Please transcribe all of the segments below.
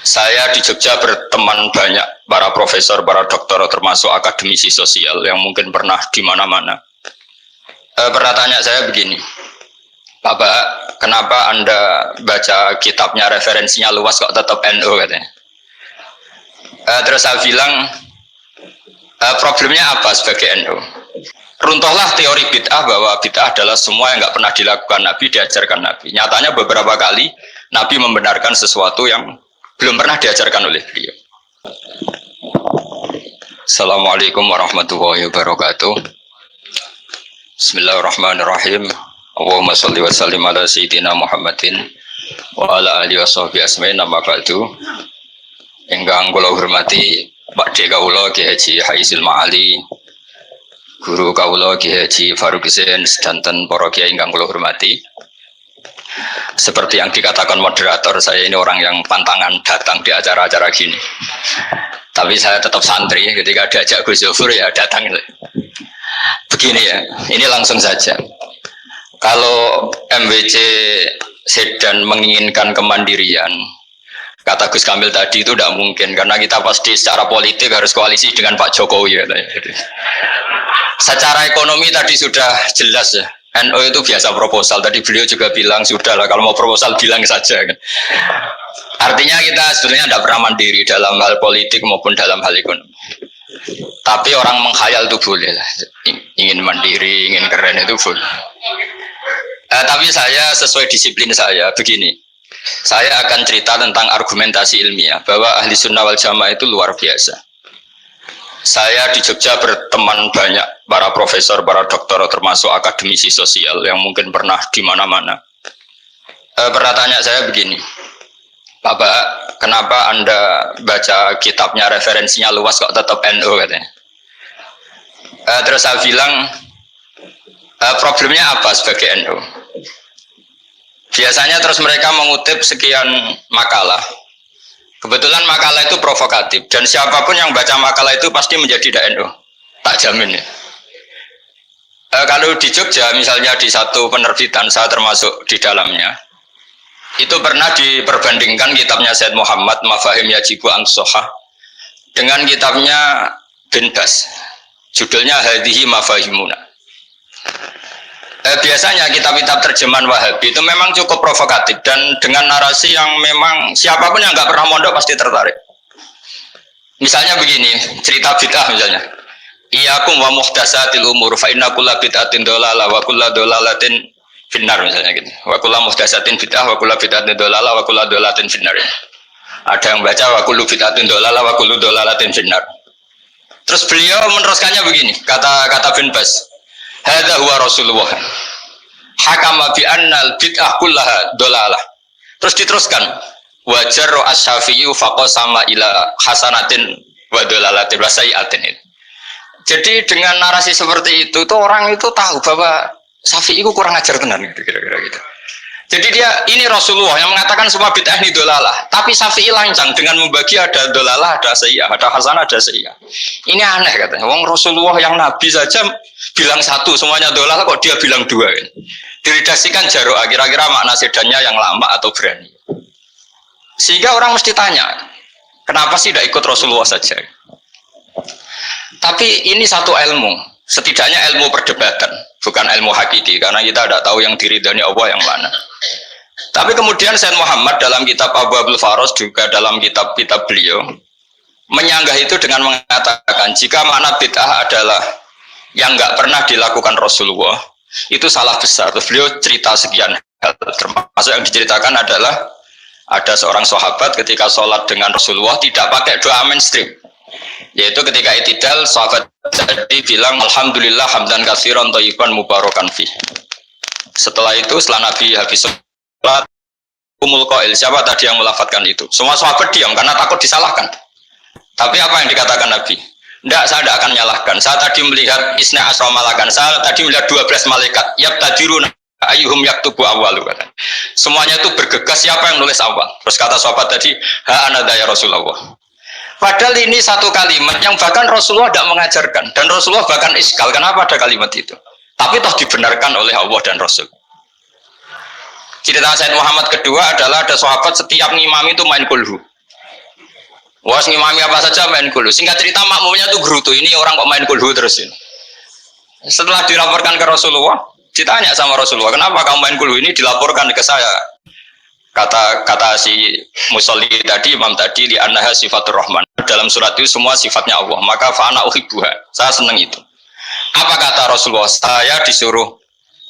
Saya di Jogja berteman banyak para profesor, para dokter, termasuk akademisi sosial yang mungkin pernah di mana-mana. Pernah tanya saya begini, Pak, kenapa Anda baca kitabnya referensinya luas kok tetap NU katanya. Terus saya bilang, problemnya apa sebagai NU? Runtuhlah teori bid'ah bahwa bid'ah adalah semua yang nggak pernah dilakukan Nabi, diajarkan Nabi. Nyatanya beberapa kali Nabi membenarkan sesuatu yang belum pernah diajarkan oleh beliau. Assalamualaikum warahmatullahi wabarakatuh. Bismillahirrahmanirrahim. Allahumma sholli wa sallim ala sayyidina Muhammadin wa ala alihi washabihi asma'in nama ba'du. Ingkang kula hormati Pak D kawula Ki Haji Haizil Ma'ali, Guru kawula Ki Haji Faruk Husain, sedanten para kiai ingkang kula hormati. Seperti yang dikatakan moderator, saya ini orang yang pantangan datang di acara-acara gini. Tapi saya tetap santri, ketika diajak Gus Zofur ya datang. Begini ya, ini langsung saja. Kalau MWC Sedan menginginkan kemandirian, kata Gus Kamil tadi itu tidak mungkin, karena kita pasti secara politik harus koalisi dengan Pak Jokowi. Secara ekonomi tadi sudah jelas ya. NU itu biasa proposal, tadi beliau juga bilang sudahlah kalau mau proposal bilang saja kan. Artinya kita sebenarnya tidak pernah mandiri dalam hal politik maupun dalam hal ekonomi. Tapi orang menghayal itu boleh lah, ingin mandiri, ingin keren itu boleh. Tapi saya sesuai disiplin saya begini, saya akan cerita tentang argumentasi ilmiah bahwa ahli sunnah wal jamaah itu luar biasa. Saya di Jogja berteman banyak para profesor, para dokter, termasuk akademisi sosial yang mungkin pernah di mana-mana. Pernah tanya saya begini, Pak, kenapa Anda baca kitabnya referensinya luas kok tetap NU katanya. Terus saya bilang, problemnya apa sebagai NU? Biasanya terus mereka mengutip sekian makalah. Kebetulan makalah itu provokatif dan siapapun yang baca makalah itu pasti menjadi NU, tak jamin ya. Kalau di Jogja misalnya di satu penerbitan, saya termasuk di dalamnya, itu pernah diperbandingkan kitabnya Said Muhammad Mafahim Yajibu An-Sohah dengan kitabnya Bin Bas, judulnya Hadhihi Mafahimuna. Biasanya kitab-kitab terjemahan Wahabi itu memang cukup provokatif dan dengan narasi yang memang siapapun yang nggak pernah mondok pasti tertarik. Misalnya begini, cerita bid'ah misalnya. Iyyakum wa muhdatsatil umur fa inna kulla bid'atin dhalalah wa kulla dhalalatin finnar misalnya gitu. Wa kulla muhdatsatin bid'ah wa kulla bid'atin dhalalah wa kulla dhalalatin finnar. Ada yang baca wa kullu bid'atin dhalalah wa kullu dhalalatin finnar. Terus beliau meneruskannya begini, kata Bin Bas. Hadza huwa Rasulullah. Hakama bi annal bid'ah kullaha dhalalah. Terus diteruskan, wajar asy-Syafi'i faqasama ila hasanatin wa dhalalatin wa sayyi'atin. Jadi dengan narasi seperti itu tuh orang itu tahu bahwa Syafi'i itu kurang ajar benar gitu kira-kira gitu. Jadi dia ini Rasulullah yang mengatakan semua bid'ah ini dhalalah, tapi Syafi'i lancang dengan membagi ada dhalalah, ada sayyi'ah, ada hasanah, ada sayyi'ah. Ini aneh katanya. Wong Rasulullah yang Nabi saja bilang satu, semuanya dhalalah kok dia bilang dua kan. Diredaksikan Jaro'ah, kira-kira makna sedannya yang lama atau berani. Sehingga orang mesti tanya, kenapa sih tidak ikut Rasulullah saja? Tapi ini satu ilmu, setidaknya ilmu perdebatan, bukan ilmu hakiki, karena kita tidak tahu yang diridhani Allah yang mana. Tapi kemudian Said Muhammad dalam kitab Abu Abdul Faros juga dalam kitab-kitab beliau menyanggah itu dengan mengatakan jika makna bid'ah adalah yang nggak pernah dilakukan Rasulullah, itu salah besar. Terus beliau cerita sekian hal, termasuk yang diceritakan adalah ada seorang sahabat ketika sholat dengan Rasulullah tidak pakai doa mainstream, yaitu ketika itidal sahabat tadi bilang alhamdulillah hamdan katsiran thayyiban mubarakan fi. Setelah itu setelah Nabi habis sholat umul qail, siapa tadi yang melafadzkan itu? Semua sahabat diam karena takut disalahkan. Tapi apa yang dikatakan Nabi? Tidak, saya tidak akan menyalahkan. Saya tadi melihat isna asra malakan. Saya tadi melihat 12 malaikat. Yabtadiruna ayyuhum yaktubu awwalu. Semuanya itu bergegas siapa yang nulis awal. Terus kata sahabat tadi, ha anada ya Rasulullah. Padahal ini satu kalimat yang bahkan Rasulullah tidak mengajarkan. Dan Rasulullah bahkan iskal. Kenapa ada kalimat itu? Tapi toh dibenarkan oleh Allah dan Rasul. Cerita Said Muhammad kedua adalah ada sahabat setiap ngimam itu main kulhu. Wah, ngimami apa saja main kulhu. Singkat cerita makmumnya tuh gerutu. Ini orang kok main kulhu terus ini. Setelah dilaporkan ke Rasulullah, ditanya sama Rasulullah, kenapa kamu main kulhu ini? Dilaporkan ke saya. Kata si musolli tadi, imam tadi, li annaha sifatur rahman. Dalam surat itu semua sifatnya Allah. Maka fa'ana uhibbuha. Saya senang itu. Apa kata Rasulullah? Saya disuruh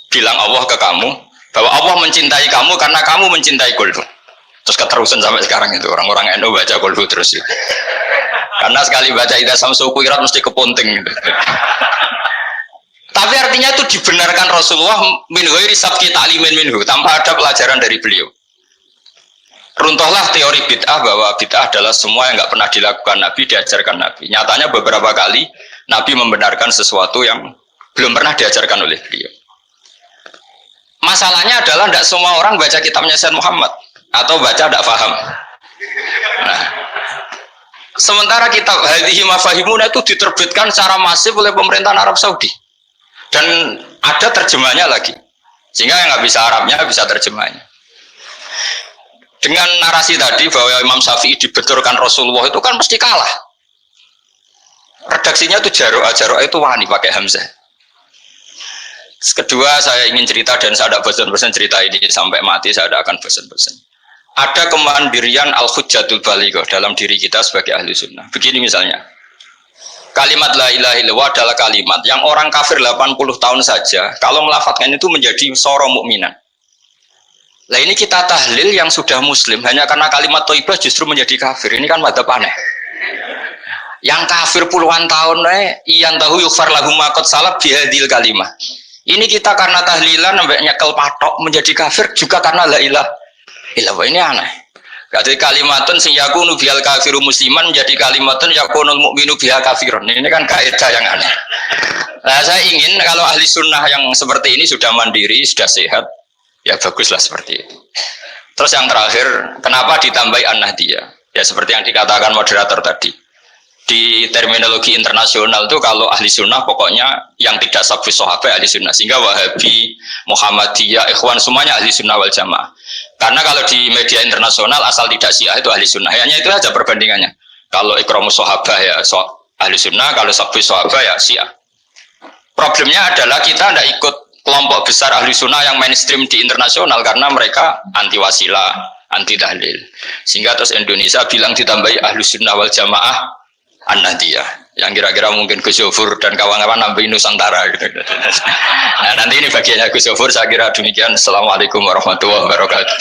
bilang Allah ke kamu bahwa Allah mencintai kamu karena kamu mencintai kulhu. Terus keterusan sampai sekarang itu orang-orang NU baca kulhu terus itu. Karena sekali baca idza samsu kuwirat mesti kepunting gitu. Tapi artinya itu dibenarkan Rasulullah min ghairi sabqi ta'limin minhu, tanpa ada pelajaran dari beliau. Runtuhlah teori bid'ah bahwa bid'ah adalah semua yang nggak pernah dilakukan Nabi, diajarkan Nabi. Nyatanya beberapa kali Nabi membenarkan sesuatu yang belum pernah diajarkan oleh beliau. Masalahnya adalah tidak semua orang baca kitabnya Sayyid Muhammad atau baca tidak paham. Nah, sementara kitab Hadhihi Mafahimuna itu diterbitkan secara masif oleh pemerintahan Arab Saudi. Dan ada terjemahnya lagi, sehingga yang nggak bisa Arabnya bisa terjemahnya. Dengan narasi tadi bahwa Imam Syafi'i dibenturkan Rasulullah itu kan mesti kalah. Redaksinya itu jaro'ah itu wani pakai hamzah. Kedua, saya ingin cerita dan saya tidak bosan-bosan cerita ini sampai mati, saya tidak akan bosan-bosan. Ada kemandirian al-hujjatul balighah dalam diri kita sebagai ahli sunnah. Begini misalnya. Kalimat la ilaha illallah adalah kalimat yang orang kafir 80 tahun saja kalau melafadzkan itu menjadi soro mukminan. Lah ini kita tahlil yang sudah muslim hanya karena kalimat thayyibah justru menjadi kafir. Ini kan madzhab aneh. Yang kafir puluhan tahun iyan tahu yufar lahum ma qad salaf bihadil kalimah. Ini kita karena tahlilan sampai nyekel patok menjadi kafir juga karena la ilaha illallah. Ini aneh. Jadi kalimatun sing yakunu bihal kafiru musliman menjadi kalimatun yakunul mukminu biha kafirun. Ini kan kaidah yang aneh. Nah, saya ingin kalau ahli sunnah yang seperti ini sudah mandiri, sudah sehat, ya baguslah seperti itu. Terus yang terakhir, kenapa ditambahi an-nahdiyah? Ya seperti yang dikatakan moderator tadi. Di terminologi internasional itu kalau ahli sunnah pokoknya yang tidak sabus sahabat ahli sunnah. Sehingga Wahabi, Muhammadiyah, Ikhwan semuanya ahli sunnah wal jamaah. Karena kalau di media internasional asal tidak syiah itu ahli sunnah. Hanya itu aja perbandingannya. Kalau ikramus sahabat ya ahli sunnah, kalau sabus sahabat ya syiah. Problemnya adalah kita tidak ikut kelompok besar ahli sunnah yang mainstream di internasional karena mereka anti wasilah, anti tahlil. Sehingga terus Indonesia bilang ditambahi ahli sunnah wal jamaah an-nahdiyah yang kira-kira mungkin Gus Yofur dan kawan-kawan nambahin Nusantara gitu. Nah nanti ini bagiannya Gus Yofur, saya kira demikian. Assalamualaikum warahmatullahi wabarakatuh.